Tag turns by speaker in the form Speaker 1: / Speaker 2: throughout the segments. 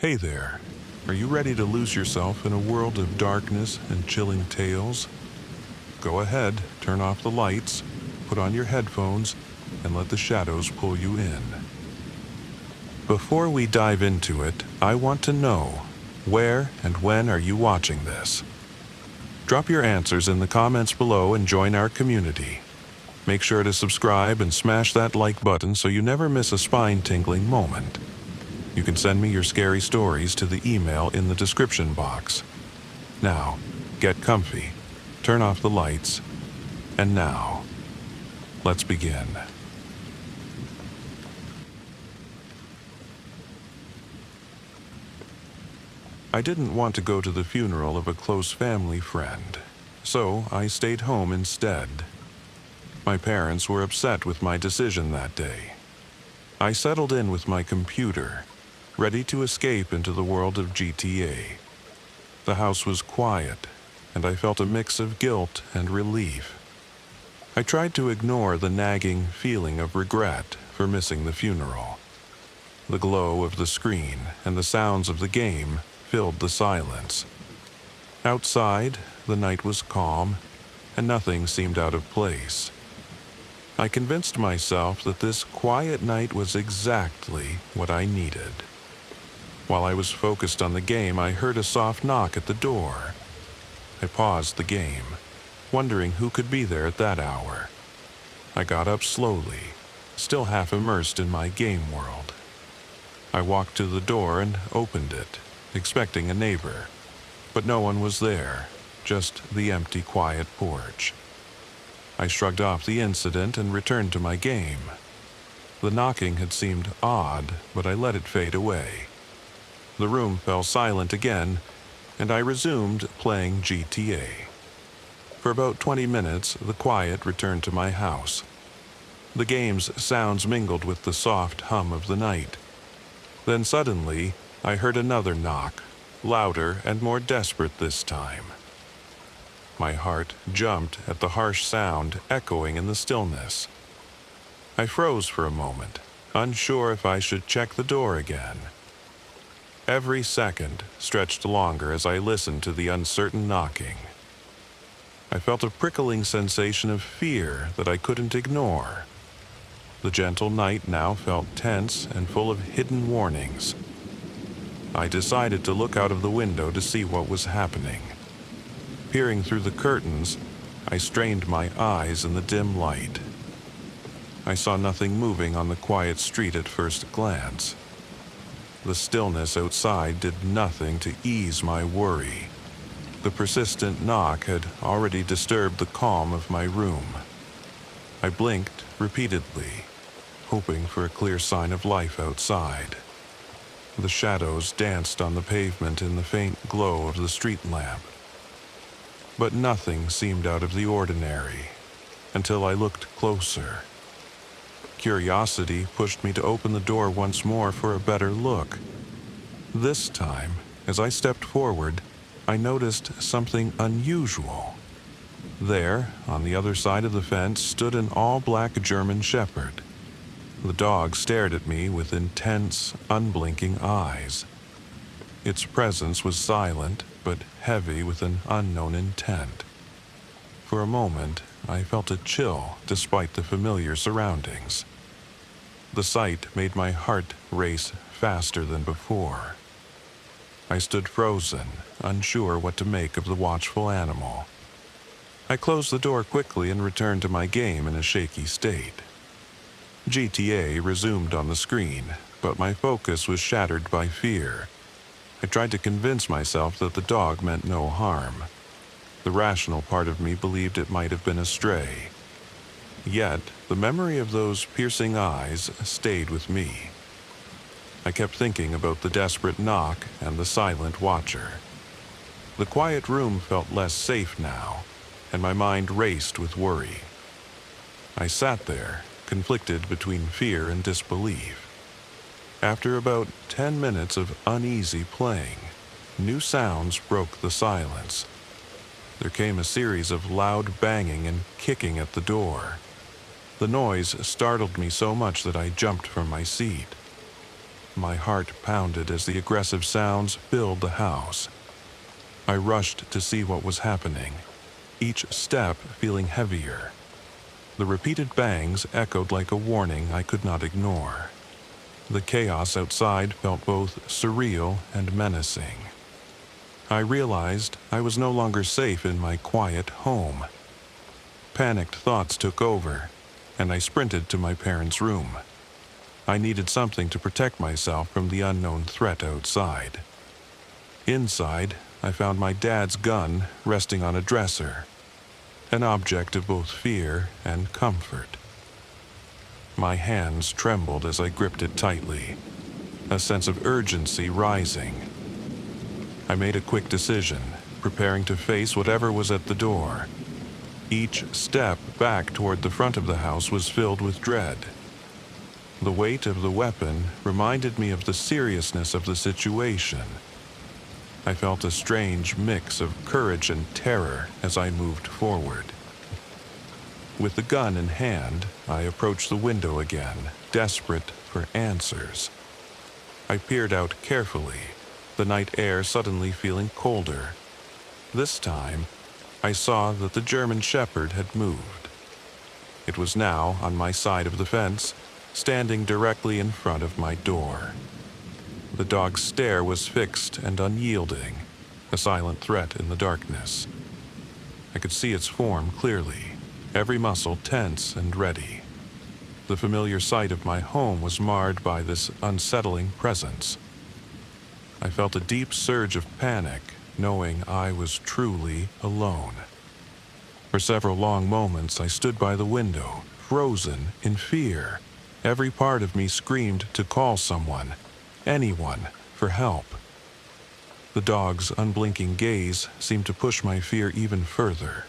Speaker 1: Hey there. Are you ready to lose yourself in a world of darkness and chilling tales? Go ahead, turn off the lights, put on your headphones, and let the shadows pull you in. Before we dive into it, I want to know, where and when are you watching this? Drop your answers in the comments below and join our community. Make sure to subscribe and smash that like button so you never miss a spine-tingling moment. You can send me your scary stories to the email in the description box. Now, get comfy, turn off the lights, and now, let's begin. I didn't want to go to the funeral of a close family friend, so I stayed home instead. My parents were upset with my decision that day. I settled in with my computer, ready to escape into the world of GTA. The house was quiet, and I felt a mix of guilt and relief. I tried to ignore the nagging feeling of regret for missing the funeral. The glow of the screen and the sounds of the game filled the silence. Outside, the night was calm, and nothing seemed out of place. I convinced myself that this quiet night was exactly what I needed. While I was focused on the game, I heard a soft knock at the door. I paused the game, wondering who could be there at that hour. I got up slowly, still half immersed in my game world. I walked to the door and opened it, expecting a neighbor. But no one was there, just the empty, quiet porch. I shrugged off the incident and returned to my game. The knocking had seemed odd, but I let it fade away. The room fell silent again, and I resumed playing GTA. For about 20 minutes, the quiet returned to my house. The game's sounds mingled with the soft hum of the night. Then suddenly, I heard another knock, louder and more desperate this time. My heart jumped at the harsh sound echoing in the stillness. I froze for a moment, unsure if I should check the door again. Every second stretched longer as I listened to the uncertain knocking. I felt a prickling sensation of fear that I couldn't ignore. The gentle night now felt tense and full of hidden warnings. I decided to look out of the window to see what was happening. Peering through the curtains, I strained my eyes in the dim light. I saw nothing moving on the quiet street at first glance. The stillness outside did nothing to ease my worry. The persistent knock had already disturbed the calm of my room. I blinked repeatedly, hoping for a clear sign of life outside. The shadows danced on the pavement in the faint glow of the street lamp. But nothing seemed out of the ordinary until I looked closer. Curiosity pushed me to open the door once more for a better look. This time, as I stepped forward, I noticed something unusual. There, on the other side of the fence, stood an all-black German shepherd. The dog stared at me with intense, unblinking eyes. Its presence was silent, but heavy with an unknown intent. For a moment, I felt a chill despite the familiar surroundings. The sight made my heart race faster than before. I stood frozen, unsure what to make of the watchful animal. I closed the door quickly and returned to my game in a shaky state. GTA resumed on the screen, but my focus was shattered by fear. I tried to convince myself that the dog meant no harm. The rational part of me believed it might have been a stray. Yet, the memory of those piercing eyes stayed with me. I kept thinking about the desperate knock and the silent watcher. The quiet room felt less safe now, and my mind raced with worry. I sat there, conflicted between fear and disbelief. After about 10 minutes of uneasy playing, new sounds broke the silence. There came a series of loud banging and kicking at the door. The noise startled me so much that I jumped from my seat. My heart pounded as the aggressive sounds filled the house. I rushed to see what was happening, each step feeling heavier. The repeated bangs echoed like a warning I could not ignore. The chaos outside felt both surreal and menacing. I realized I was no longer safe in my quiet home. Panicked thoughts took over, and I sprinted to my parents' room. I needed something to protect myself from the unknown threat outside. Inside, I found my dad's gun resting on a dresser, an object of both fear and comfort. My hands trembled as I gripped it tightly, a sense of urgency rising. I made a quick decision, preparing to face whatever was at the door. Each step back toward the front of the house was filled with dread. The weight of the weapon reminded me of the seriousness of the situation. I felt a strange mix of courage and terror as I moved forward. With the gun in hand, I approached the window again, desperate for answers. I peered out carefully, the night air suddenly feeling colder. This time, I saw that the German Shepherd had moved. It was now on my side of the fence, standing directly in front of my door. The dog's stare was fixed and unyielding, a silent threat in the darkness. I could see its form clearly, every muscle tense and ready. The familiar sight of my home was marred by this unsettling presence. I felt a deep surge of panic, knowing I was truly alone. For several long moments, I stood by the window, frozen in fear. Every part of me screamed to call someone, anyone, for help. The dog's unblinking gaze seemed to push my fear even further.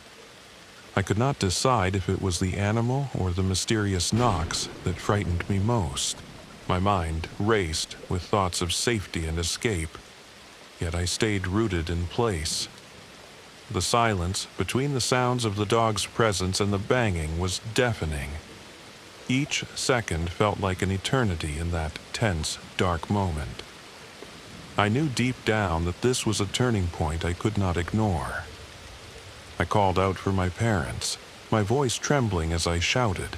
Speaker 1: I could not decide if it was the animal or the mysterious knocks that frightened me most. My mind raced with thoughts of safety and escape, yet I stayed rooted in place. The silence between the sounds of the dog's presence and the banging was deafening. Each second felt like an eternity in that tense, dark moment. I knew deep down that this was a turning point I could not ignore. I called out for my parents, my voice trembling as I shouted.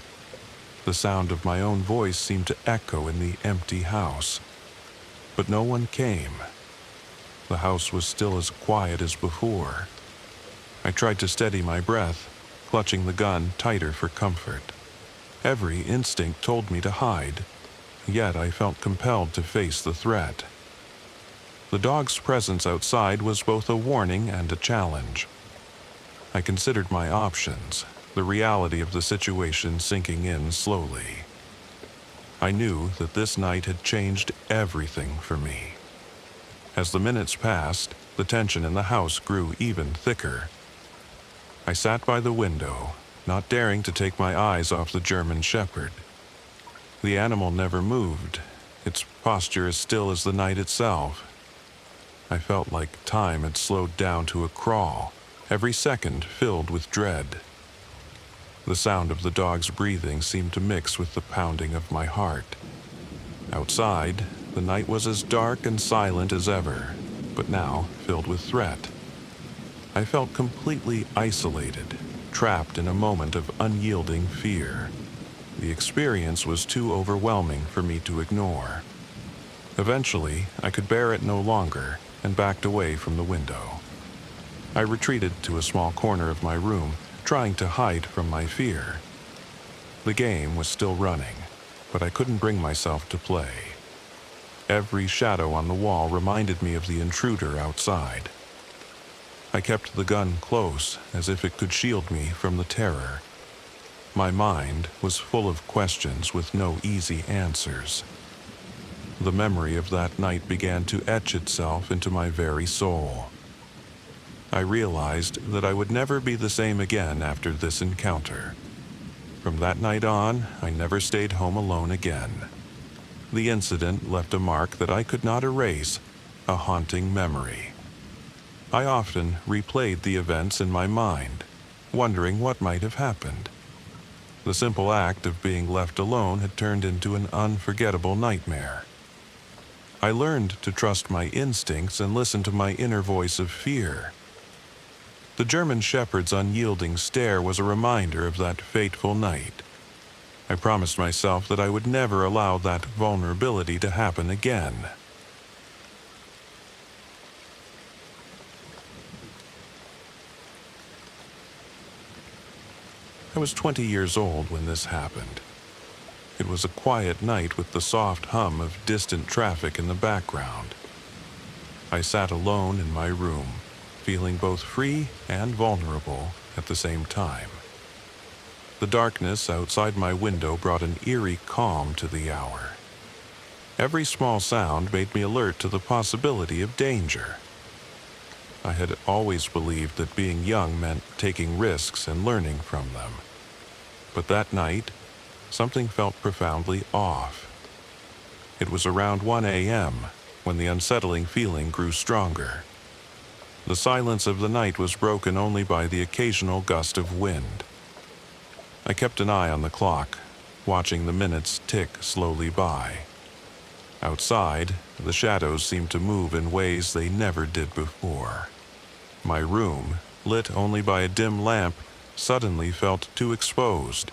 Speaker 1: The sound of my own voice seemed to echo in the empty house. But no one came. The house was still as quiet as before. I tried to steady my breath, clutching the gun tighter for comfort. Every instinct told me to hide, yet I felt compelled to face the threat. The dog's presence outside was both a warning and a challenge. I considered my options, the reality of the situation sinking in slowly. I knew that this night had changed everything for me. As the minutes passed, the tension in the house grew even thicker. I sat by the window, not daring to take my eyes off the German Shepherd. The animal never moved, its posture as still as the night itself. I felt like time had slowed down to a crawl, every second filled with dread. The sound of the dog's breathing seemed to mix with the pounding of my heart. Outside, the night was as dark and silent as ever, but now filled with threat. I felt completely isolated, trapped in a moment of unyielding fear. The experience was too overwhelming for me to ignore. Eventually, I could bear it no longer and backed away from the window. I retreated to a small corner of my room, trying to hide from my fear. The game was still running, but I couldn't bring myself to play. Every shadow on the wall reminded me of the intruder outside. I kept the gun close, as if it could shield me from the terror. My mind was full of questions with no easy answers. The memory of that night began to etch itself into my very soul. I realized that I would never be the same again after this encounter. From that night on, I never stayed home alone again. The incident left a mark that I could not erase, a haunting memory. I often replayed the events in my mind, wondering what might have happened. The simple act of being left alone had turned into an unforgettable nightmare. I learned to trust my instincts and listen to my inner voice of fear. The German shepherd's unyielding stare was a reminder of that fateful night. I promised myself that I would never allow that vulnerability to happen again. I was 20 years old when this happened. It was a quiet night with the soft hum of distant traffic in the background. I sat alone in my room, feeling both free and vulnerable at the same time. The darkness outside my window brought an eerie calm to the hour. Every small sound made me alert to the possibility of danger. I had always believed that being young meant taking risks and learning from them. But that night, something felt profoundly off. It was around 1 a.m. when the unsettling feeling grew stronger. The silence of the night was broken only by the occasional gust of wind. I kept an eye on the clock, watching the minutes tick slowly by. Outside, the shadows seemed to move in ways they never did before. My room, lit only by a dim lamp, suddenly felt too exposed.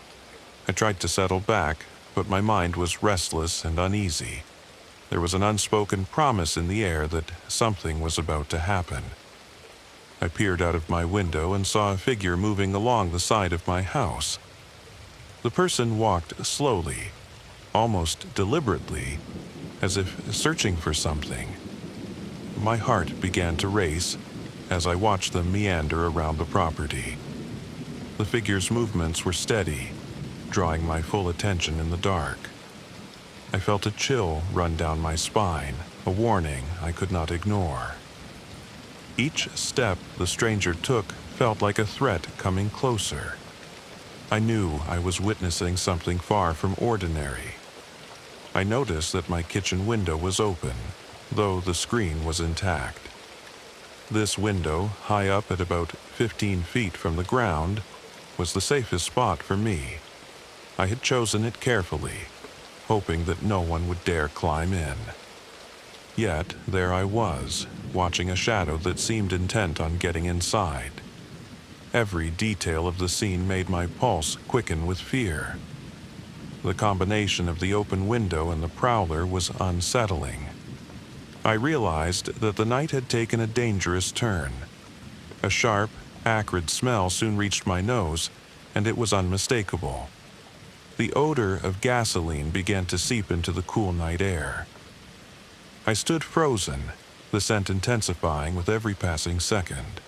Speaker 1: I tried to settle back, but my mind was restless and uneasy. There was an unspoken promise in the air that something was about to happen. I peered out of my window and saw a figure moving along the side of my house. The person walked slowly, almost deliberately, as if searching for something. My heart began to race as I watched them meander around the property. The figure's movements were steady, drawing my full attention in the dark. I felt a chill run down my spine, a warning I could not ignore. Each step the stranger took felt like a threat coming closer. I knew I was witnessing something far from ordinary. I noticed that my kitchen window was open, though the screen was intact. This window, high up at about 15 feet from the ground, was the safest spot for me. I had chosen it carefully, hoping that no one would dare climb in. Yet there I was, watching a shadow that seemed intent on getting inside. Every detail of the scene made my pulse quicken with fear. The combination of the open window and the prowler was unsettling. I realized that the night had taken a dangerous turn. A sharp, acrid smell soon reached my nose, and it was unmistakable. The odor of gasoline began to seep into the cool night air. I stood frozen, the scent intensifying with every passing second.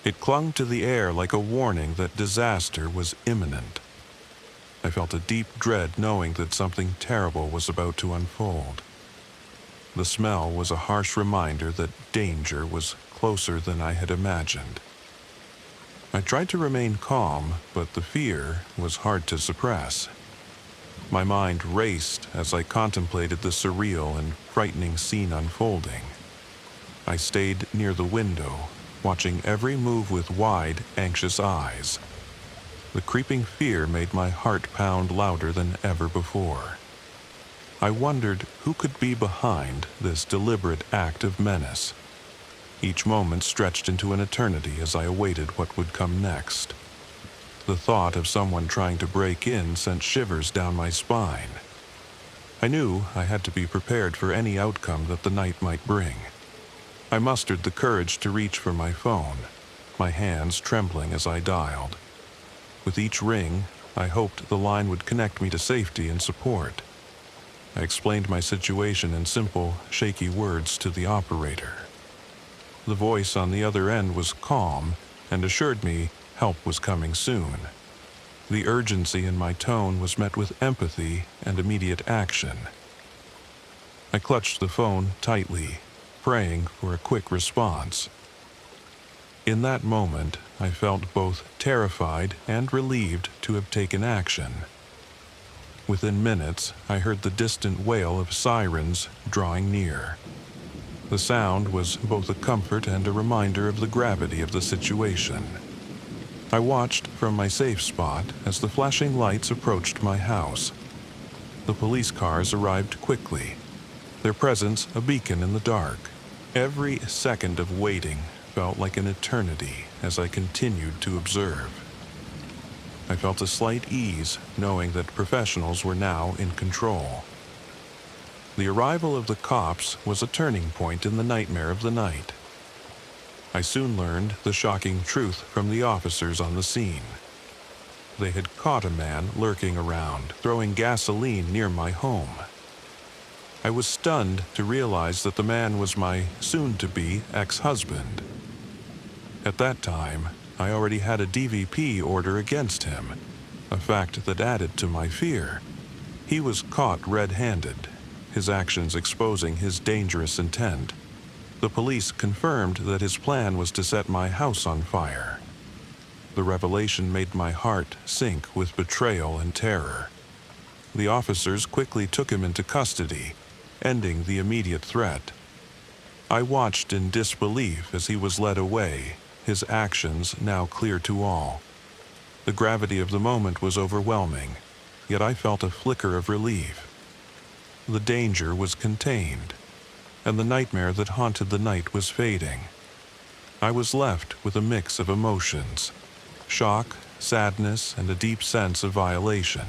Speaker 1: It clung to the air like a warning that disaster was imminent. I felt a deep dread knowing that something terrible was about to unfold. The smell was a harsh reminder that danger was closer than I had imagined. I tried to remain calm, but the fear was hard to suppress. My mind raced as I contemplated the surreal and frightening scene unfolding. I stayed near the window, watching every move with wide, anxious eyes. The creeping fear made my heart pound louder than ever before. I wondered who could be behind this deliberate act of menace. Each moment stretched into an eternity as I awaited what would come next. The thought of someone trying to break in sent shivers down my spine. I knew I had to be prepared for any outcome that the night might bring. I mustered the courage to reach for my phone, my hands trembling as I dialed. With each ring, I hoped the line would connect me to safety and support. I explained my situation in simple, shaky words to the operator. The voice on the other end was calm and assured me help was coming soon. The urgency in my tone was met with empathy and immediate action. I clutched the phone tightly, praying for a quick response. In that moment, I felt both terrified and relieved to have taken action. Within minutes, I heard the distant wail of sirens drawing near. The sound was both a comfort and a reminder of the gravity of the situation. I watched from my safe spot as the flashing lights approached my house. The police cars arrived quickly. their presence a beacon in the dark. Every second of waiting felt like an eternity as I continued to observe. I felt a slight ease knowing that professionals were now in control. The arrival of the cops was a turning point in the nightmare of the night. I soon learned the shocking truth from the officers on the scene. They had caught a man lurking around, throwing gasoline near my home. I was stunned to realize that the man was my soon-to-be ex-husband. At that time, I already had a DVP order against him, a fact that added to my fear. He was caught red-handed, his actions exposing his dangerous intent. The police confirmed that his plan was to set my house on fire. The revelation made my heart sink with betrayal and terror. The officers quickly took him into custody, ending the immediate threat. I watched in disbelief as he was led away, his actions now clear to all. The gravity of the moment was overwhelming, yet I felt a flicker of relief. The danger was contained, and the nightmare that haunted the night was fading. I was left with a mix of emotions: shock, sadness, and a deep sense of violation.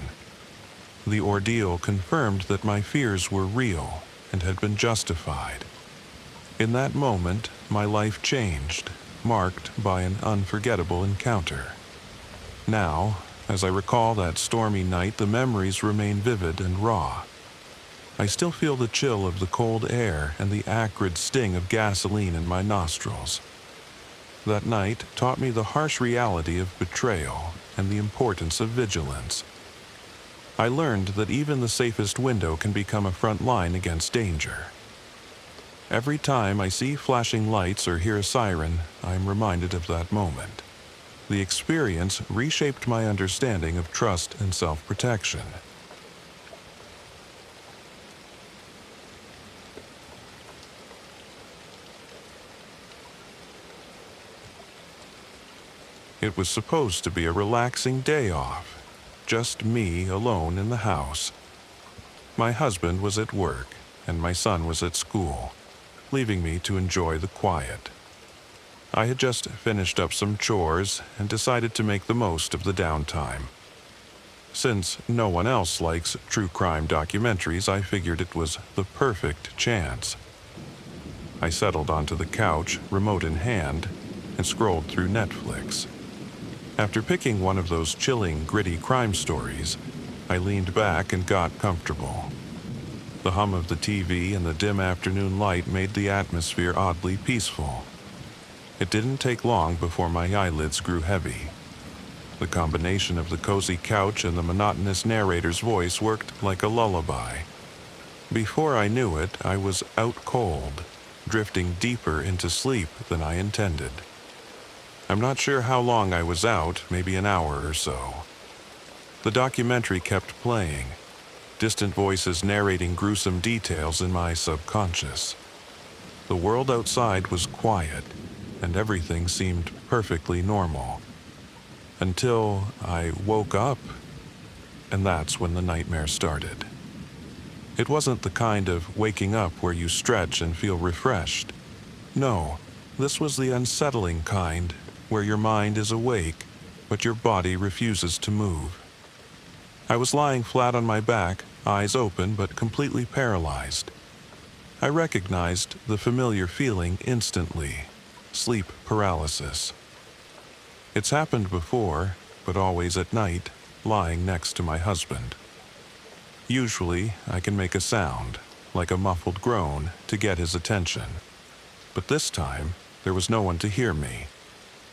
Speaker 1: The ordeal confirmed that my fears were real and had been justified. In that moment, my life changed, marked by an unforgettable encounter. Now, as I recall that stormy night, the memories remain vivid and raw. I still feel the chill of the cold air and the acrid sting of gasoline in my nostrils. That night taught me the harsh reality of betrayal and the importance of vigilance. I learned that even the safest window can become a front line against danger. Every time I see flashing lights or hear a siren, I am reminded of that moment. The experience reshaped my understanding of trust and self-protection. It was supposed to be a relaxing day off, just me alone in the house. My husband was at work, and my son was at school, leaving me to enjoy the quiet. I had just finished up some chores and decided to make the most of the downtime. Since no one else likes true crime documentaries, I figured it was the perfect chance. I settled onto the couch, remote in hand, and scrolled through Netflix. After picking one of those chilling, gritty crime stories, I leaned back and got comfortable. The hum of the TV and the dim afternoon light made the atmosphere oddly peaceful. It didn't take long before my eyelids grew heavy. The combination of the cozy couch and the monotonous narrator's voice worked like a lullaby. Before I knew it, I was out cold, drifting deeper into sleep than I intended. I'm not sure how long I was out, maybe an hour or so. The documentary kept playing, distant voices narrating gruesome details in my subconscious. The world outside was quiet, and everything seemed perfectly normal. Until I woke up, and that's when the nightmare started. It wasn't the kind of waking up where you stretch and feel refreshed. No, this was the unsettling kind, where your mind is awake, but your body refuses to move. I was lying flat on my back, eyes open but completely paralyzed. I recognized the familiar feeling instantly: sleep paralysis. It's happened before, but always at night, lying next to my husband. Usually, I can make a sound, like a muffled groan, to get his attention. But this time, there was no one to hear me.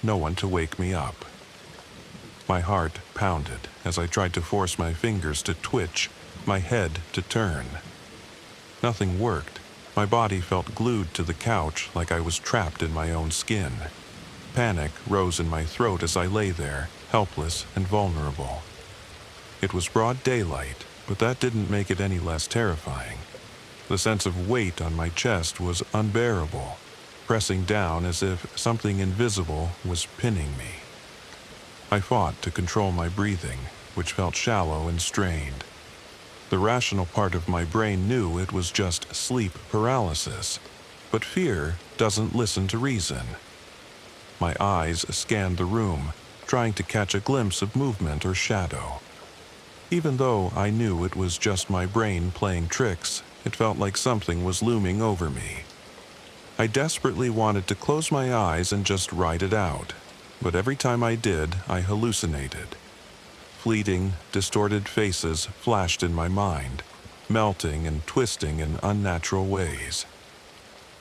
Speaker 1: No one to wake me up. My heart pounded as I tried to force my fingers to twitch, my head to turn. Nothing worked. My body felt glued to the couch like I was trapped in my own skin. Panic rose in my throat as I lay there, helpless and vulnerable. It was broad daylight, but that didn't make it any less terrifying. The sense of weight on my chest was unbearable, pressing down as if something invisible was pinning me. I fought to control my breathing, which felt shallow and strained. The rational part of my brain knew it was just sleep paralysis, but fear doesn't listen to reason. My eyes scanned the room, trying to catch a glimpse of movement or shadow. Even though I knew it was just my brain playing tricks, it felt like something was looming over me. I desperately wanted to close my eyes and just ride it out, but every time I did, I hallucinated. Fleeting, distorted faces flashed in my mind, melting and twisting in unnatural ways.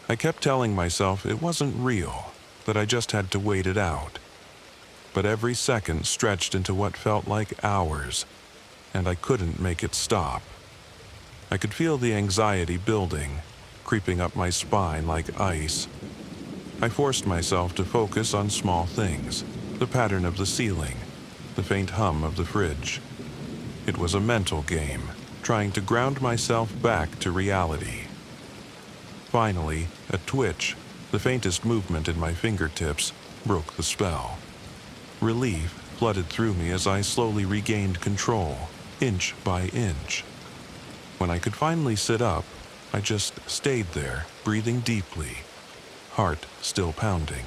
Speaker 1: I kept telling myself it wasn't real, that I just had to wait it out. But every second stretched into what felt like hours, and I couldn't make it stop. I could feel the anxiety building, creeping up my spine like ice. I forced myself to focus on small things, the pattern of the ceiling, the faint hum of the fridge. It was a mental game, trying to ground myself back to reality. Finally, a twitch, the faintest movement in my fingertips, broke the spell. Relief flooded through me as I slowly regained control, inch by inch. When I could finally sit up, I just stayed there, breathing deeply, heart still pounding.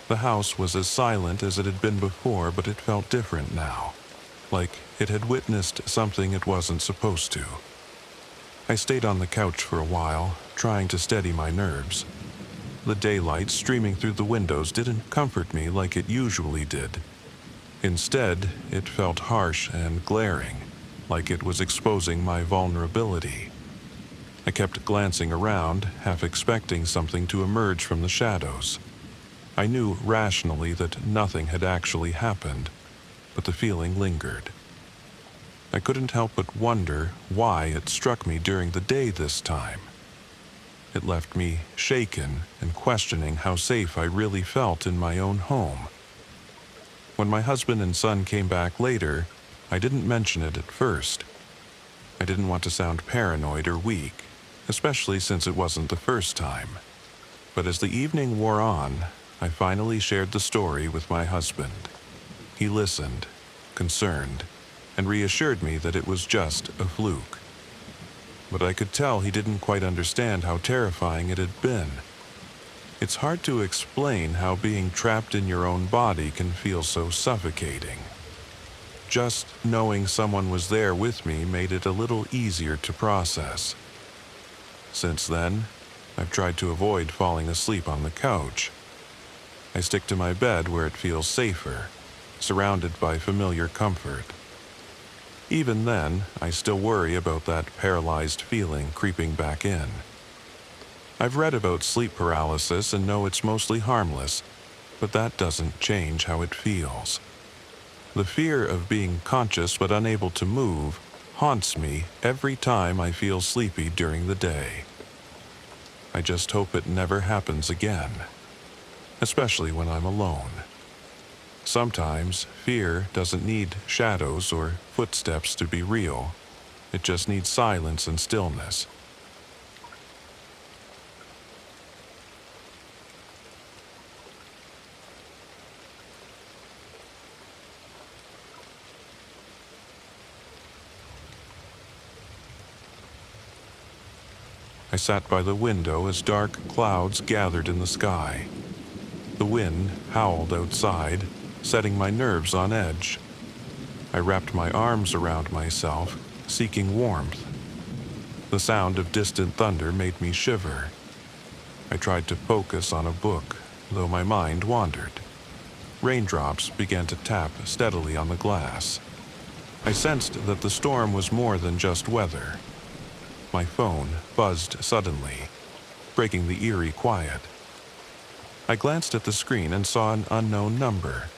Speaker 1: The house was as silent as it had been before, but it felt different now, like it had witnessed something it wasn't supposed to. I stayed on the couch for a while, trying to steady my nerves. The daylight streaming through the windows didn't comfort me like it usually did. Instead, it felt harsh and glaring, like it was exposing my vulnerability. I kept glancing around, half expecting something to emerge from the shadows. I knew rationally that nothing had actually happened, but the feeling lingered. I couldn't help but wonder why it struck me during the day this time. It left me shaken and questioning how safe I really felt in my own home. When my husband and son came back later, I didn't mention it at first. I didn't want to sound paranoid or weak, especially since it wasn't the first time. But as the evening wore on, I finally shared the story with my husband. He listened, concerned, and reassured me that it was just a fluke. But I could tell he didn't quite understand how terrifying it had been. It's hard to explain how being trapped in your own body can feel so suffocating. Just knowing someone was there with me made it a little easier to process. Since then, I've tried to avoid falling asleep on the couch. I stick to my bed where it feels safer, surrounded by familiar comfort. Even then, I still worry about that paralyzed feeling creeping back in. I've read about sleep paralysis and know it's mostly harmless, but that doesn't change how it feels. The fear of being conscious but unable to move haunts me every time I feel sleepy during the day. I just hope it never happens again, especially when I'm alone. Sometimes fear doesn't need shadows or footsteps to be real. It just needs silence and stillness. I sat by the window as dark clouds gathered in the sky. The wind howled outside, setting my nerves on edge. I wrapped my arms around myself, seeking warmth. The sound of distant thunder made me shiver. I tried to focus on a book, though my mind wandered. Raindrops began to tap steadily on the glass. I sensed that the storm was more than just weather. My phone buzzed suddenly, breaking the eerie quiet. I glanced at the screen and saw an unknown number.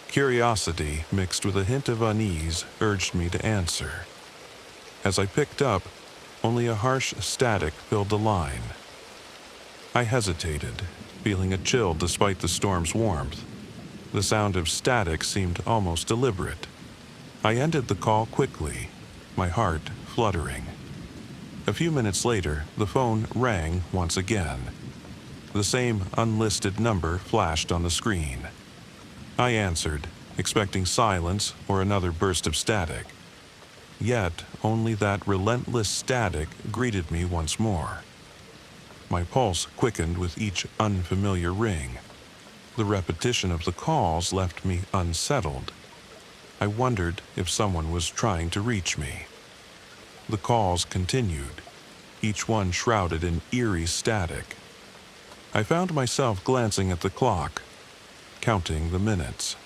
Speaker 1: Curiosity mixed with a hint of unease urged me to answer. As I picked up, only a harsh static filled the line. I hesitated, feeling a chill despite the storm's warmth. The sound of static seemed almost deliberate. I ended the call quickly, my heart fluttering. A few minutes later, the phone rang once again. The same unlisted number flashed on the screen. I answered, expecting silence or another burst of static. Yet, only that relentless static greeted me once more. My pulse quickened with each unfamiliar ring. The repetition of the calls left me unsettled. I wondered if someone was trying to reach me. The calls continued, each one shrouded in eerie static. I found myself glancing at the clock, counting the minutes.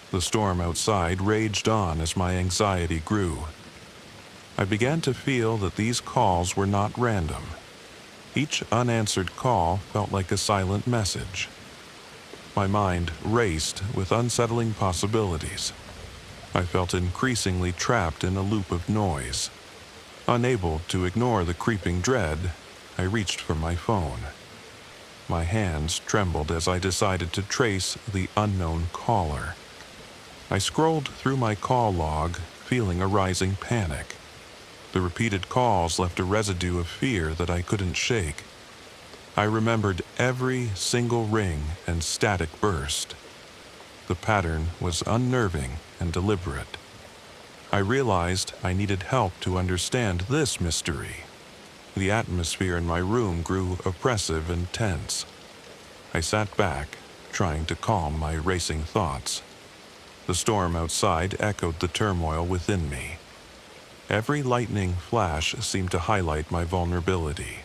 Speaker 1: The storm outside raged on as my anxiety grew. I began to feel that these calls were not random. Each unanswered call felt like a silent message. My mind raced with unsettling possibilities. I felt increasingly trapped in a loop of noise. Unable to ignore the creeping dread, I reached for my phone. My hands trembled as I decided to trace the unknown caller. I scrolled through my call log, feeling a rising panic. The repeated calls left a residue of fear that I couldn't shake. I remembered every single ring and static burst. The pattern was unnerving and deliberate. I realized I needed help to understand this mystery. The atmosphere in my room grew oppressive and tense. I sat back, trying to calm my racing thoughts. The storm outside echoed the turmoil within me. Every lightning flash seemed to highlight my vulnerability.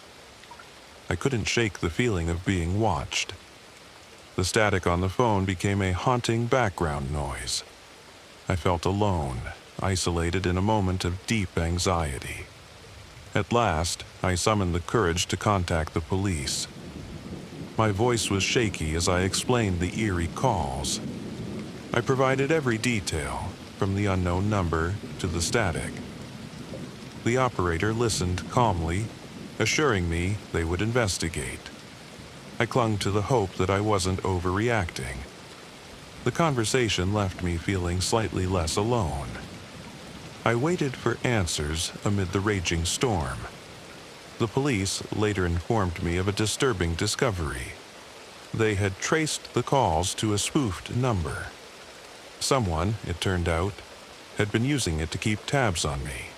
Speaker 1: I couldn't shake the feeling of being watched. The static on the phone became a haunting background noise. I felt alone, isolated in a moment of deep anxiety. At last, I summoned the courage to contact the police. My voice was shaky as I explained the eerie calls. I provided every detail, from the unknown number to the static. The operator listened calmly, assuring me they would investigate. I clung to the hope that I wasn't overreacting. The conversation left me feeling slightly less alone. I waited for answers amid the raging storm. The police later informed me of a disturbing discovery. They had traced the calls to a spoofed number. Someone, it turned out, had been using it to keep tabs on me.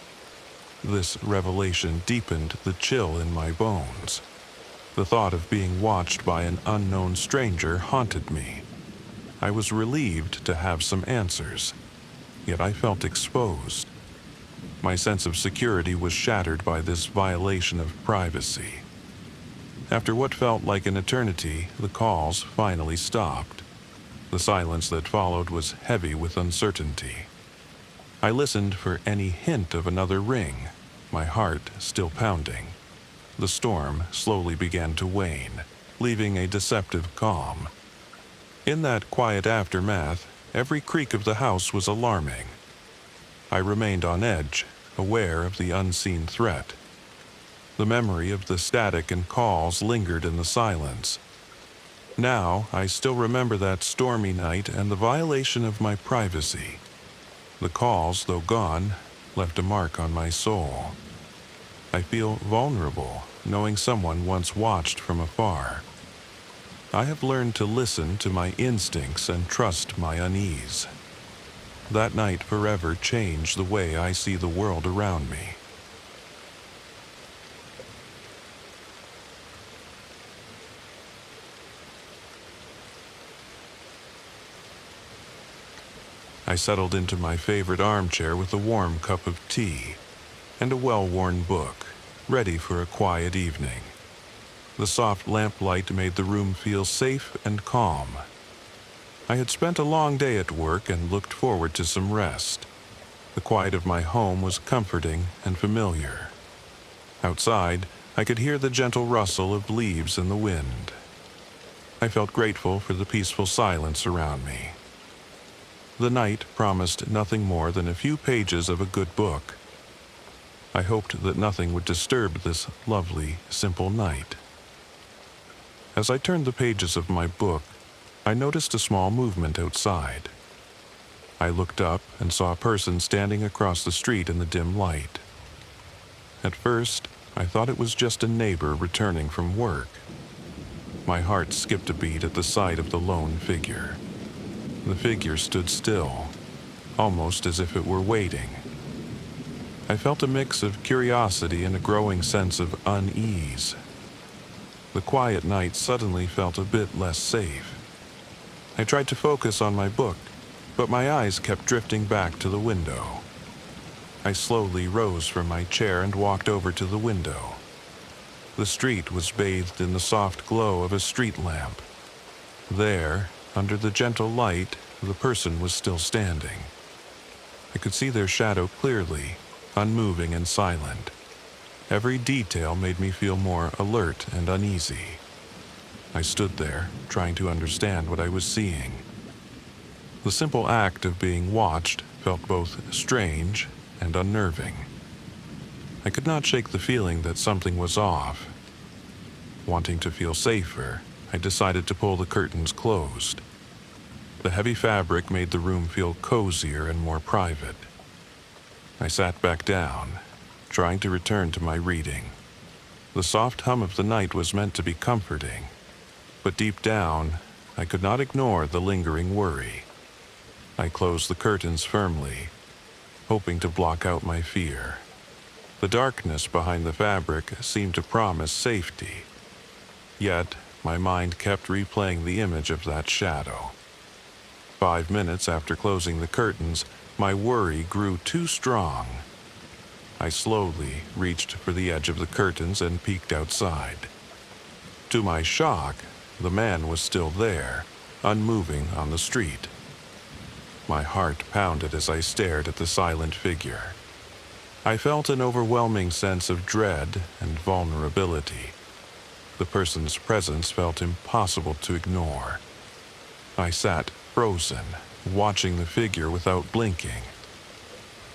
Speaker 1: This revelation deepened the chill in my bones. The thought of being watched by an unknown stranger haunted me. I was relieved to have some answers, yet I felt exposed. My sense of security was shattered by this violation of privacy. After what felt like an eternity, the calls finally stopped. The silence that followed was heavy with uncertainty. I listened for any hint of another ring, my heart still pounding. The storm slowly began to wane, leaving a deceptive calm. In that quiet aftermath, every creak of the house was alarming. I remained on edge, aware of the unseen threat. The memory of the static and calls lingered in the silence. Now, I still remember that stormy night and the violation of my privacy. The calls, though gone, left a mark on my soul. I feel vulnerable, knowing someone once watched from afar. I have learned to listen to my instincts and trust my unease. That night forever changed the way I see the world around me. I settled into my favorite armchair with a warm cup of tea and a well-worn book, ready for a quiet evening. The soft lamplight made the room feel safe and calm. I had spent a long day at work and looked forward to some rest. The quiet of my home was comforting and familiar. Outside, I could hear the gentle rustle of leaves in the wind. I felt grateful for the peaceful silence around me. The night promised nothing more than a few pages of a good book. I hoped that nothing would disturb this lovely, simple night. As I turned the pages of my book, I noticed a small movement outside. I looked up and saw a person standing across the street in the dim light. At first, I thought it was just a neighbor returning from work. My heart skipped a beat at the sight of the lone figure. The figure stood still, almost as if it were waiting. I felt a mix of curiosity and a growing sense of unease. The quiet night suddenly felt a bit less safe. I tried to focus on my book, but my eyes kept drifting back to the window. I slowly rose from my chair and walked over to the window. The street was bathed in the soft glow of a street lamp. There, under the gentle light, the person was still standing. I could see their shadow clearly, unmoving and silent. Every detail made me feel more alert and uneasy. I stood there, trying to understand what I was seeing. The simple act of being watched felt both strange and unnerving. I could not shake the feeling that something was off. Wanting to feel safer, I decided to pull the curtains closed. The heavy fabric made the room feel cozier and more private. I sat back down, trying to return to my reading. The soft hum of the night was meant to be comforting, but deep down, I could not ignore the lingering worry. I closed the curtains firmly, hoping to block out my fear. The darkness behind the fabric seemed to promise safety. Yet, my mind kept replaying the image of that shadow. 5 minutes after closing the curtains, my worry grew too strong. I slowly reached for the edge of the curtains and peeked outside. To my shock, the man was still there, unmoving on the street. My heart pounded as I stared at the silent figure. I felt an overwhelming sense of dread and vulnerability. The person's presence felt impossible to ignore. I sat frozen, watching the figure without blinking.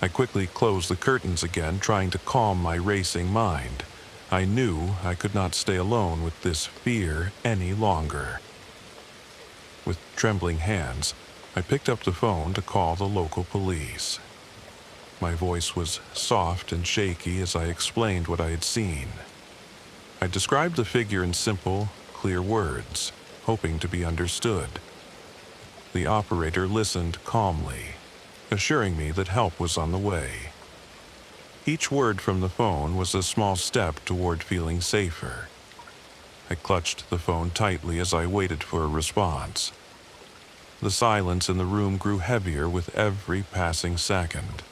Speaker 1: I quickly closed the curtains again, trying to calm my racing mind. I knew I could not stay alone with this fear any longer. With trembling hands, I picked up the phone to call the local police. My voice was soft and shaky as I explained what I had seen. I described the figure in simple, clear words, hoping to be understood. The operator listened calmly, assuring me that help was on the way. Each word from the phone was a small step toward feeling safer. I clutched the phone tightly as I waited for a response. The silence in the room grew heavier with every passing second.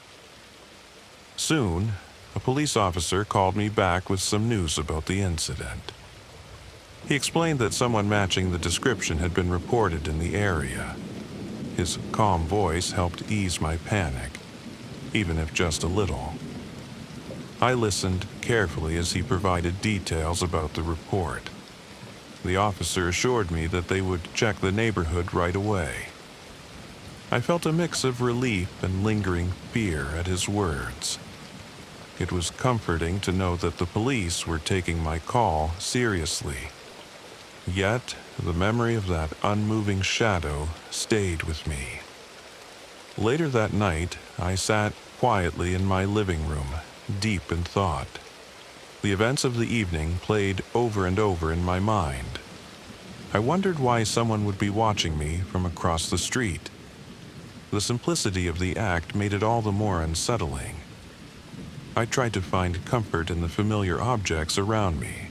Speaker 1: Soon, a police officer called me back with some news about the incident. He explained that someone matching the description had been reported in the area. His calm voice helped ease my panic, even if just a little. I listened carefully as he provided details about the report. The officer assured me that they would check the neighborhood right away. I felt a mix of relief and lingering fear at his words. It was comforting to know that the police were taking my call seriously. Yet, the memory of that unmoving shadow stayed with me. Later that night, I sat quietly in my living room, deep in thought. The events of the evening played over and over in my mind. I wondered why someone would be watching me from across the street. The simplicity of the act made it all the more unsettling. I tried to find comfort in the familiar objects around me,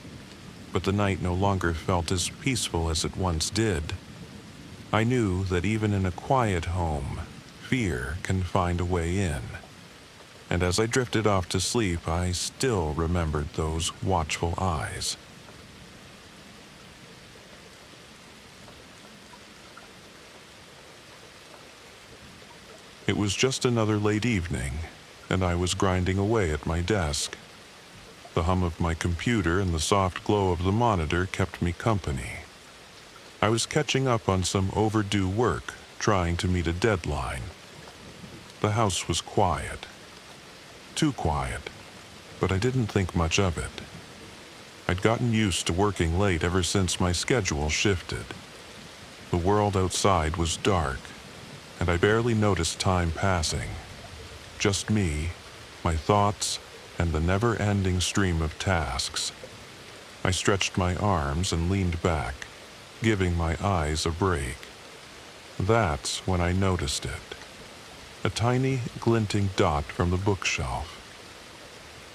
Speaker 1: but the night no longer felt as peaceful as it once did. I knew that even in a quiet home, fear can find a way in. And as I drifted off to sleep, I still remembered those watchful eyes. It was just another late evening, and I was grinding away at my desk. The hum of my computer and the soft glow of the monitor kept me company. I was catching up on some overdue work, trying to meet a deadline. The house was quiet. Too quiet, but I didn't think much of it. I'd gotten used to working late ever since my schedule shifted. The world outside was dark, and I barely noticed time passing. Just me, my thoughts, and the never-ending stream of tasks. I stretched my arms and leaned back, giving my eyes a break. That's when I noticed it. A tiny, glinting dot from the bookshelf.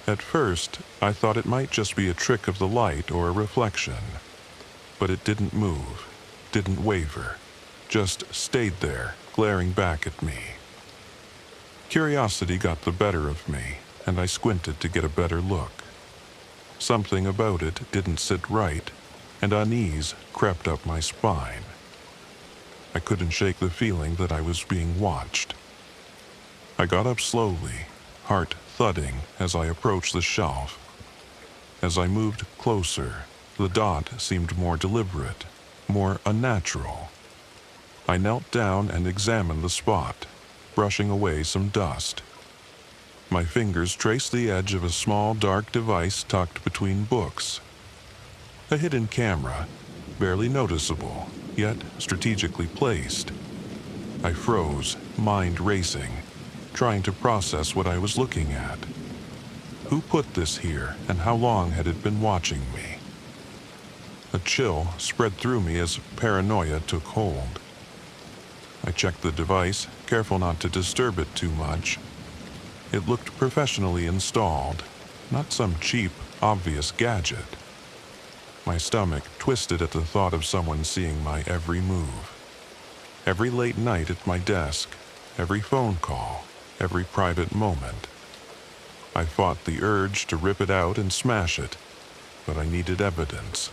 Speaker 1: At first, I thought it might just be a trick of the light or a reflection. But it didn't move, didn't waver, just stayed there, glaring back at me. Curiosity got the better of me, and I squinted to get a better look. Something about it didn't sit right, and unease crept up my spine. I couldn't shake the feeling that I was being watched. I got up slowly, heart thudding as I approached the shelf. As I moved closer, the dot seemed more deliberate, more unnatural. I knelt down and examined the spot, brushing away some dust. My fingers traced the edge of a small dark device tucked between books. A hidden camera, barely noticeable, yet strategically placed. I froze, mind racing, trying to process what I was looking at. Who put this here, and how long had it been watching me? A chill spread through me as paranoia took hold. I checked the device, careful not to disturb it too much. It looked professionally installed, not some cheap, obvious gadget. My stomach twisted at the thought of someone seeing my every move. Every late night at my desk, every phone call, every private moment. I fought the urge to rip it out and smash it, but I needed evidence.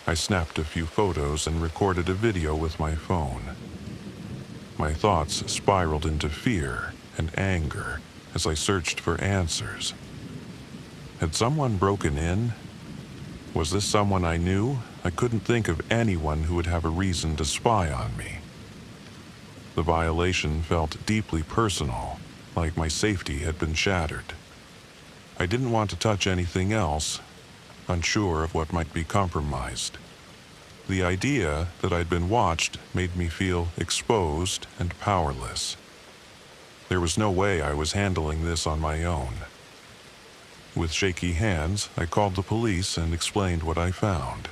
Speaker 1: I snapped a few photos and recorded a video with my phone. My thoughts spiraled into fear and anger as I searched for answers. Had someone broken in? Was this someone I knew? I couldn't think of anyone who would have a reason to spy on me. The violation felt deeply personal, like my safety had been shattered. I didn't want to touch anything else, unsure of what might be compromised. The idea that I'd been watched made me feel exposed and powerless. There was no way I was handling this on my own. With shaky hands, I called the police and explained what I found.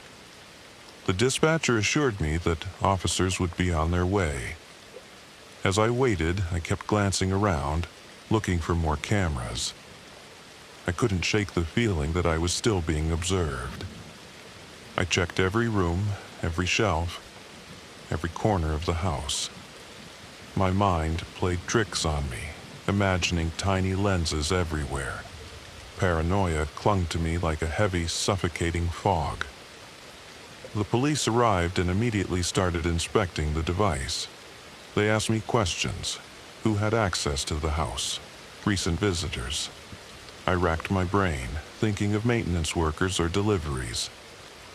Speaker 1: The dispatcher assured me that officers would be on their way. As I waited, I kept glancing around, looking for more cameras. I couldn't shake the feeling that I was still being observed. I checked every room, every shelf, every corner of the house. My mind played tricks on me, imagining tiny lenses everywhere. Paranoia clung to me like a heavy, suffocating fog. The police arrived and immediately started inspecting the device. They asked me questions. Who had access to the house? Recent visitors. I racked my brain, thinking of maintenance workers or deliveries.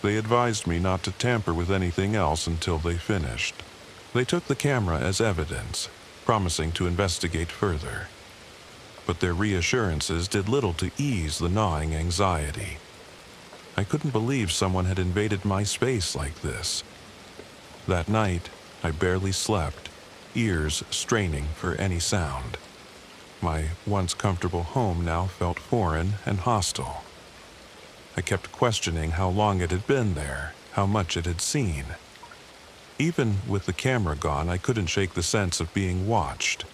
Speaker 1: They advised me not to tamper with anything else until they finished. They took the camera as evidence, promising to investigate further. But their reassurances did little to ease the gnawing anxiety. I couldn't believe someone had invaded my space like this. That night, I barely slept, ears straining for any sound. My once comfortable home now felt foreign and hostile. I kept questioning how long it had been there, how much it had seen. Even with the camera gone, I couldn't shake the sense of being watched.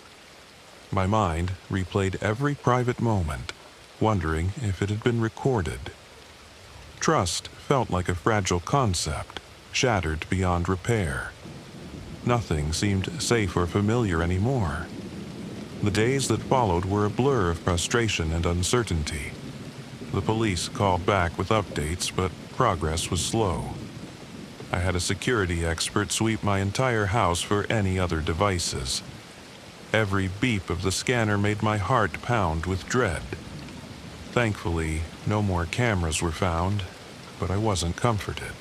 Speaker 1: My mind replayed every private moment, wondering if it had been recorded. Trust felt like a fragile concept, shattered beyond repair. Nothing seemed safe or familiar anymore. The days that followed were a blur of frustration and uncertainty. The police called back with updates, but progress was slow. I had a security expert sweep my entire house for any other devices. Every beep of the scanner made my heart pound with dread. Thankfully, no more cameras were found, but I wasn't comforted.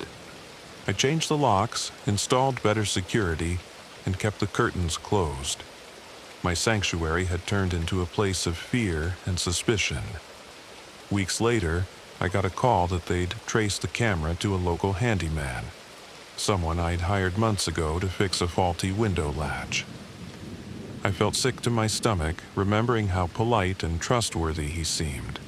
Speaker 1: I changed the locks, installed better security, and kept the curtains closed. My sanctuary had turned into a place of fear and suspicion. Weeks later, I got a call that they'd traced the camera to a local handyman, someone I'd hired months ago to fix a faulty window latch. I felt sick to my stomach, remembering how polite and trustworthy he seemed.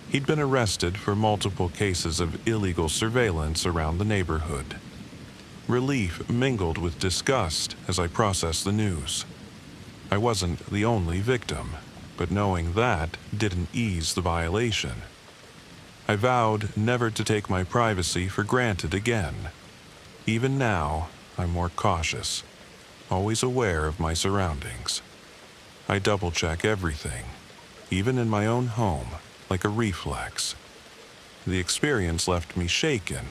Speaker 1: He'd been arrested for multiple cases of illegal surveillance around the neighborhood. Relief mingled with disgust as I processed the news. I wasn't the only victim. But knowing that didn't ease the violation. I vowed never to take my privacy for granted again. Even now, I'm more cautious, always aware of my surroundings. I double-check everything, even in my own home, like a reflex. The experience left me shaken,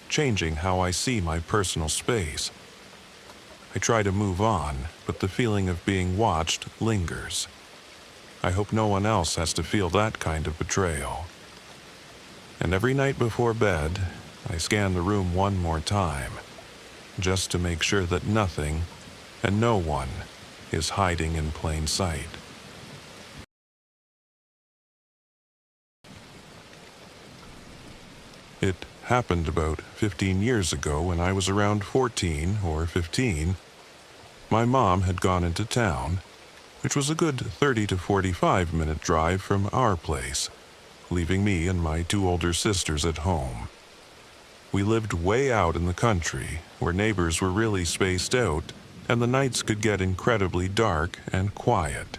Speaker 1: changing how I see my personal space. I try to move on, but the feeling of being watched lingers. I hope no one else has to feel that kind of betrayal. And every night before bed, I scan the room one more time, just to make sure that nothing and no one is hiding in plain sight. It happened about 15 years ago when I was around 14 or 15. My mom had gone into town, which was a good 30 to 45-minute drive from our place, leaving me and my two older sisters at home. We lived way out in the country, where neighbors were really spaced out, and the nights could get incredibly dark and quiet.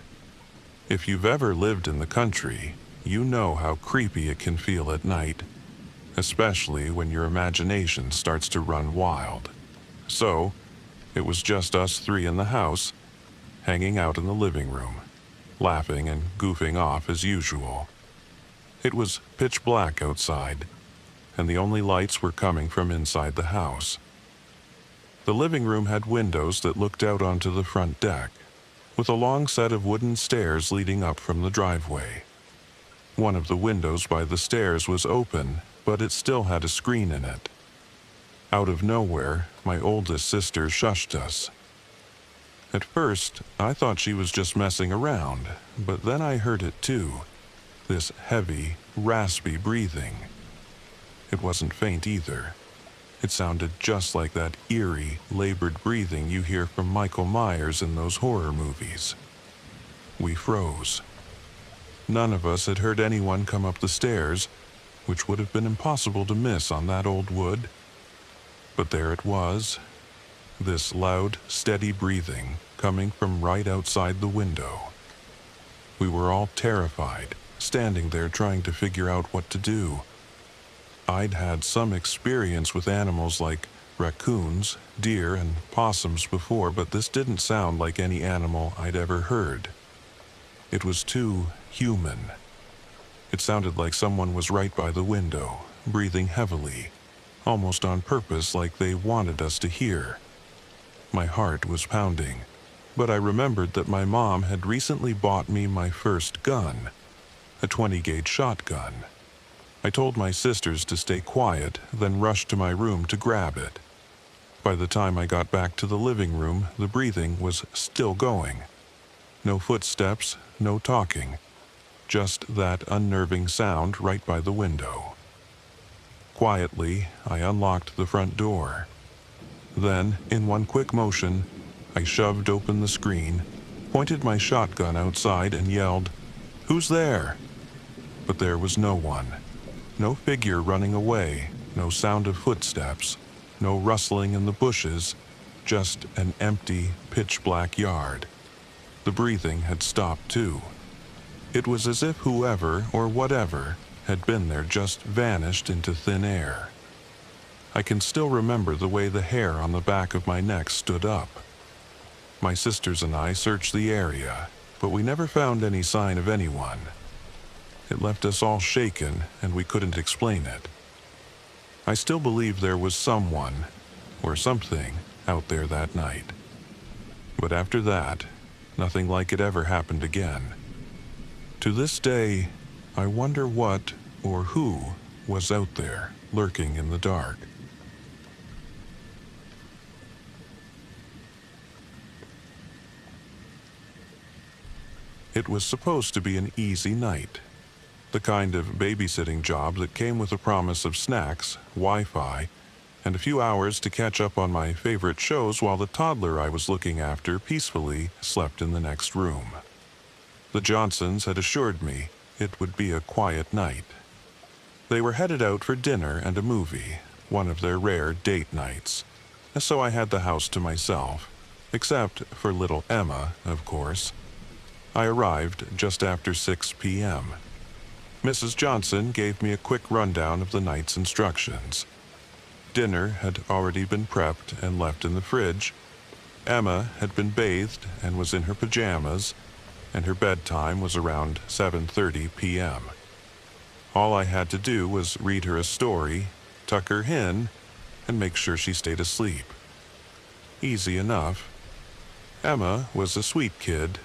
Speaker 1: If you've ever lived in the country, you know how creepy it can feel at night, especially when your imagination starts to run wild. So, it was just us three in the house, hanging out in the living room, laughing and goofing off as usual. It was pitch black outside, and the only lights were coming from inside the house. The living room had windows that looked out onto the front deck, with a long set of wooden stairs leading up from the driveway. One of the windows by the stairs was open, but it still had a screen in it. Out of nowhere, my oldest sister shushed us. At first, I thought she was just messing around, but then I heard it too, this heavy, raspy breathing. It wasn't faint either. It sounded just like that eerie, labored breathing you hear from Michael Myers in those horror movies. We froze. None of us had heard anyone come up the stairs, which would have been impossible to miss on that old wood. But there it was, this loud, steady breathing coming from right outside the window. We were all terrified, standing there trying to figure out what to do. I'd had some experience with animals like raccoons, deer, and possums before, but this didn't sound like any animal I'd ever heard. It was too human. It sounded like someone was right by the window, breathing heavily, almost on purpose, like they wanted us to hear. My heart was pounding, but I remembered that my mom had recently bought me my first gun, a 20-gauge shotgun. I told my sisters to stay quiet, then rushed to my room to grab it. By the time I got back to the living room, the breathing was still going. No footsteps, no talking, just that unnerving sound right by the window. Quietly, I unlocked the front door. Then, in one quick motion, I shoved open the screen, pointed my shotgun outside, and yelled, "Who's there?" But there was no one. No figure running away, no sound of footsteps, no rustling in the bushes, just an empty, pitch-black yard. The breathing had stopped too. It was as if whoever or whatever had been there just vanished into thin air. I can still remember the way the hair on the back of my neck stood up. My sisters and I searched the area, but we never found any sign of anyone. It left us all shaken, and we couldn't explain it. I still believe there was someone, or something, out there that night. But after that, nothing like it ever happened again. To this day, I wonder what or who was out there, lurking in the dark. It was supposed to be an easy night. The kind of babysitting job that came with a promise of snacks, Wi-Fi, and a few hours to catch up on my favorite shows while the toddler I was looking after peacefully slept in the next room. The Johnsons had assured me it would be a quiet night. They were headed out for dinner and a movie, one of their rare date nights, so I had the house to myself, except for little Emma, of course. I arrived just after 6 p.m. Mrs. Johnson gave me a quick rundown of the night's instructions. Dinner had already been prepped and left in the fridge. Emma had been bathed and was in her pajamas, and her bedtime was around 7:30 p.m. All I had to do was read her a story, tuck her in, and make sure she stayed asleep. Easy enough. Emma was a sweet kid,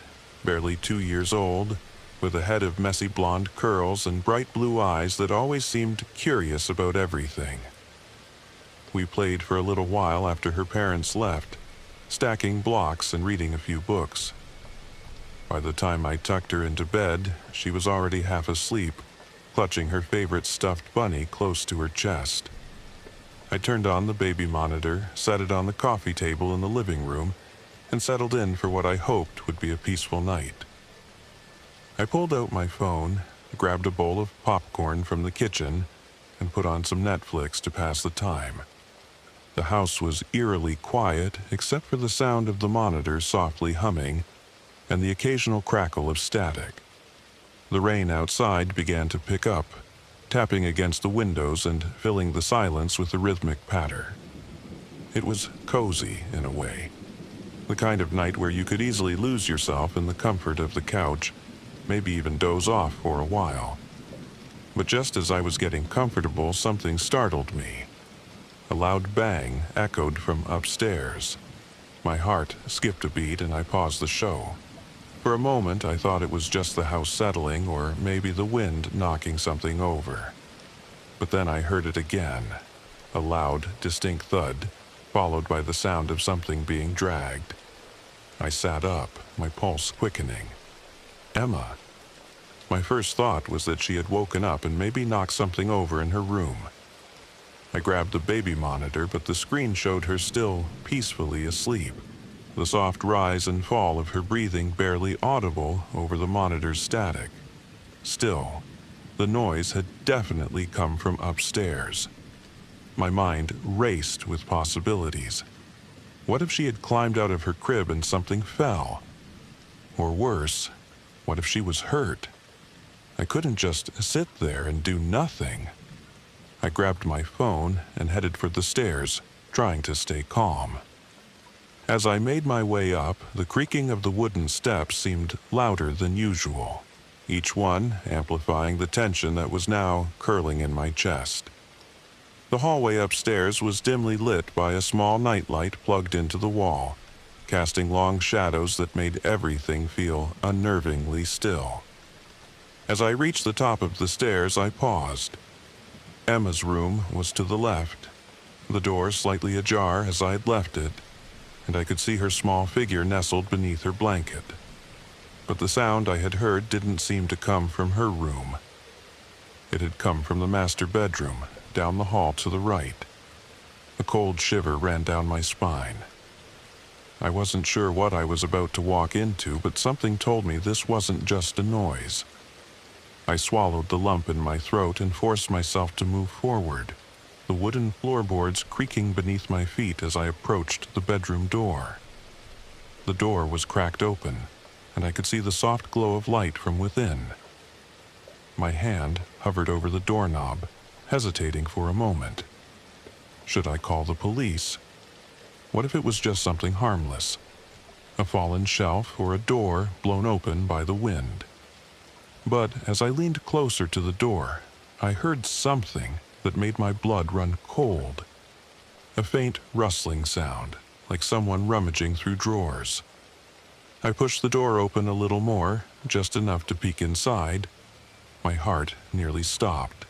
Speaker 1: barely 2 years old, with a head of messy blonde curls and bright blue eyes that always seemed curious about everything. We played for a little while after her parents left, stacking blocks and reading a few books. By the time I tucked her into bed, she was already half asleep, clutching her favorite stuffed bunny close to her chest. I turned on the baby monitor, set it on the coffee table in the living room, and settled in for what I hoped would be a peaceful night. I pulled out my phone, grabbed a bowl of popcorn from the kitchen, and put on some Netflix to pass the time. The house was eerily quiet except for the sound of the monitor softly humming and the occasional crackle of static. The rain outside began to pick up, tapping against the windows and filling the silence with a rhythmic patter. It was cozy in a way, the kind of night where you could easily lose yourself in the comfort of the couch, maybe even doze off for a while. But just as I was getting comfortable, something startled me. A loud bang echoed from upstairs. My heart skipped a beat and I paused the show. For a moment, I thought it was just the house settling or maybe the wind knocking something over. But then I heard it again, a loud, distinct thud, followed by the sound of something being dragged. I sat up, my pulse quickening. Emma. My first thought was that she had woken up and maybe knocked something over in her room. I grabbed the baby monitor, but the screen showed her still peacefully asleep, the soft rise and fall of her breathing barely audible over the monitor's static. Still, the noise had definitely come from upstairs. My mind raced with possibilities. What if she had climbed out of her crib and something fell? Or worse, what if she was hurt? I couldn't just sit there and do nothing. I grabbed my phone and headed for the stairs, trying to stay calm. As I made my way up, the creaking of the wooden steps seemed louder than usual, each one amplifying the tension that was now curling in my chest. The hallway upstairs was dimly lit by a small nightlight plugged into the wall, casting long shadows that made everything feel unnervingly still. As I reached the top of the stairs, I paused. Emma's room was to the left, the door slightly ajar as I had left it, and I could see her small figure nestled beneath her blanket. But the sound I had heard didn't seem to come from her room. It had come from the master bedroom, down the hall to the right. A cold shiver ran down my spine. I wasn't sure what I was about to walk into, but something told me this wasn't just a noise. I swallowed the lump in my throat and forced myself to move forward, the wooden floorboards creaking beneath my feet as I approached the bedroom door. The door was cracked open, and I could see the soft glow of light from within. My hand hovered over the doorknob, hesitating for a moment. Should I call the police? What if it was just something harmless? A fallen shelf or a door blown open by the wind? But as I leaned closer to the door, I heard something that made my blood run cold. A faint rustling sound, like someone rummaging through drawers. I pushed the door open a little more, just enough to peek inside. My heart nearly stopped.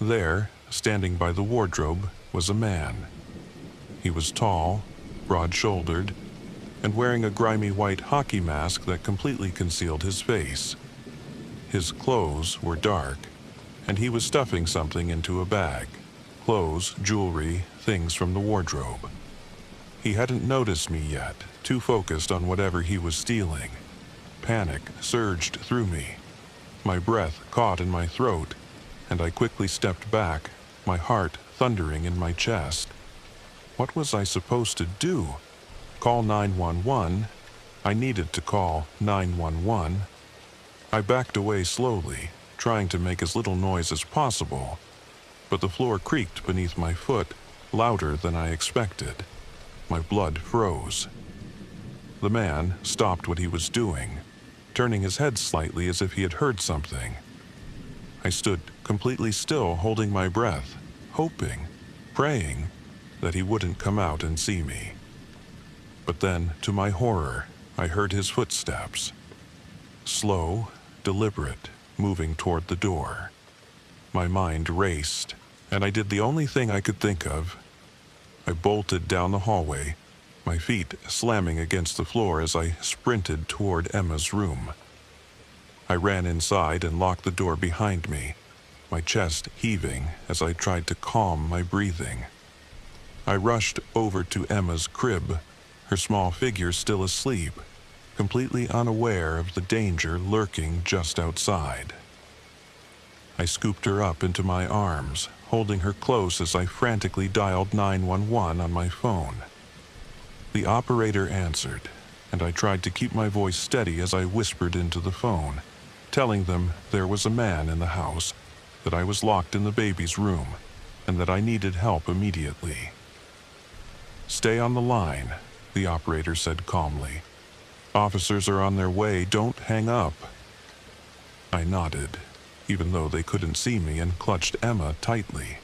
Speaker 1: There, standing by the wardrobe, was a man. He was tall, broad-shouldered, and wearing a grimy white hockey mask that completely concealed his face. His clothes were dark, and he was stuffing something into a bag. Clothes, jewelry, things from the wardrobe. He hadn't noticed me yet, too focused on whatever he was stealing. Panic surged through me. My breath caught in my throat, and I quickly stepped back, my heart thundering in my chest. What was I supposed to do? Call 911? I needed to call 911. I backed away slowly, trying to make as little noise as possible, but the floor creaked beneath my foot, louder than I expected. My blood froze. The man stopped what he was doing, turning his head slightly as if he had heard something. I stood completely still, holding my breath, hoping, praying that he wouldn't come out and see me. But then, to my horror, I heard his footsteps. Slow, deliberate, moving toward the door. My mind raced, and I did the only thing I could think of. I bolted down the hallway, my feet slamming against the floor as I sprinted toward Emma's room. I ran inside and locked the door behind me, my chest heaving as I tried to calm my breathing. I rushed over to Emma's crib, her small figure still asleep, completely unaware of the danger lurking just outside. I scooped her up into my arms, holding her close as I frantically dialed 911 on my phone. The operator answered, and I tried to keep my voice steady as I whispered into the phone, telling them there was a man in the house, that I was locked in the baby's room, and that I needed help immediately. "Stay on the line," the operator said calmly. "Officers are on their way, don't hang up." I nodded, even though they couldn't see me, and clutched Emma tightly.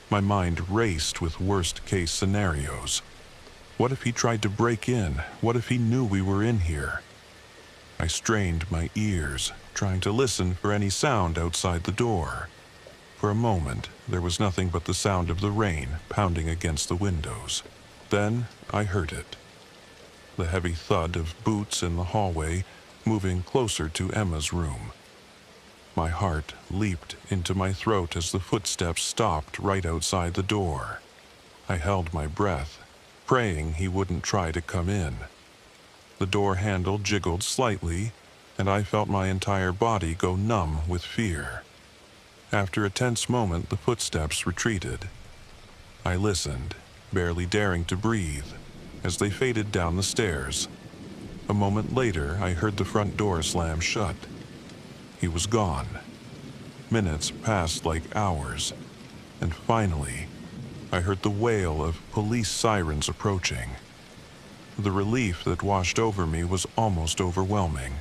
Speaker 1: My mind raced with worst-case scenarios. What if he tried to break in? What if he knew we were in here? I strained my ears, trying to listen for any sound outside the door. For a moment, there was nothing but the sound of the rain pounding against the windows. Then I heard it. The heavy thud of boots in the hallway, moving closer to Emma's room. My heart leaped into my throat as the footsteps stopped right outside the door. I held my breath, praying he wouldn't try to come in. The door handle jiggled slightly, and I felt my entire body go numb with fear. After a tense moment, the footsteps retreated. I listened, barely daring to breathe, as they faded down the stairs. A moment later, I heard the front door slam shut. He was gone. Minutes passed like hours, and finally, I heard the wail of police sirens approaching. The relief that washed over me was almost overwhelming.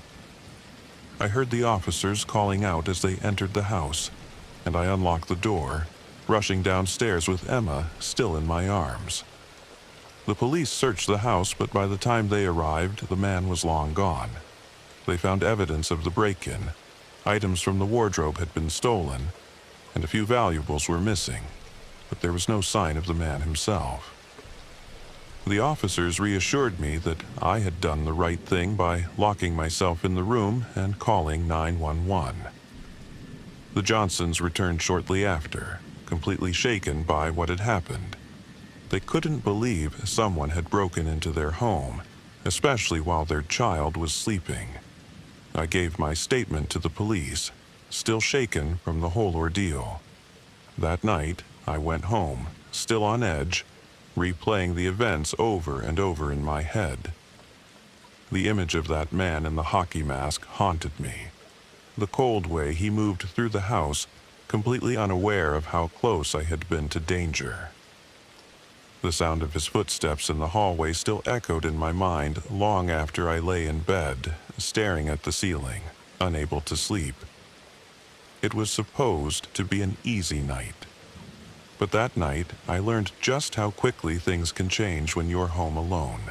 Speaker 1: I heard the officers calling out as they entered the house, and I unlocked the door, rushing downstairs with Emma still in my arms. The police searched the house, but by the time they arrived, the man was long gone. They found evidence of the break-in. Items from the wardrobe had been stolen, and a few valuables were missing, but there was no sign of the man himself. The officers reassured me that I had done the right thing by locking myself in the room and calling 911. The Johnsons returned shortly after, completely shaken by what had happened. They couldn't believe someone had broken into their home, especially while their child was sleeping. I gave my statement to the police, still shaken from the whole ordeal. That night, I went home, still on edge, replaying the events over and over in my head. The image of that man in the hockey mask haunted me. The cold way he moved through the house, completely unaware of how close I had been to danger. The sound of his footsteps in the hallway still echoed in my mind long after I lay in bed, staring at the ceiling, unable to sleep. It was supposed to be an easy night. But that night, I learned just how quickly things can change when you're home alone.